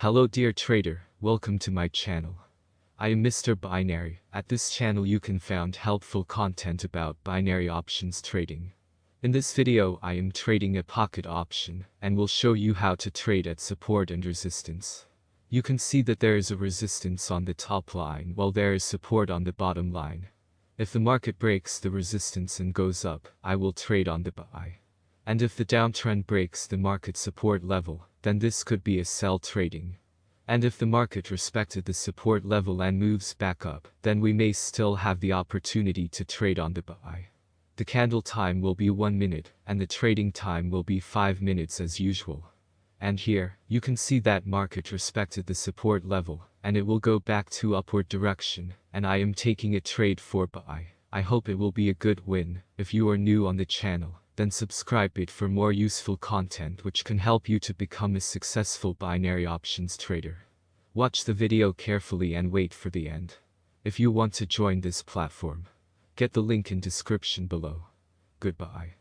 Hello dear trader, welcome to my channel. I am Mr. Binary. At this channel you can find helpful content about binary options trading. In this video I am trading a pocket option and will show you how to trade at support and resistance. You can see that there is a resistance on the top line while there is support on the bottom line. If the market breaks the resistance and goes up, I will trade on the buy. And if the downtrend breaks the market support level, then this could be a sell trading. And if the market respected the support level and moves back up, then we may still have the opportunity to trade on the buy. The candle time will be 1 minute, and the trading time will be 5 minutes as usual. And here, you can see that market respected the support level, and it will go back to upward direction, and I am taking a trade for buy. I hope it will be a good win. If you are new on the channel, then subscribe it for more useful content which can help you to become a successful binary options trader. Watch the video carefully and wait for the end. If you want to join this platform, get the link in description below. Goodbye.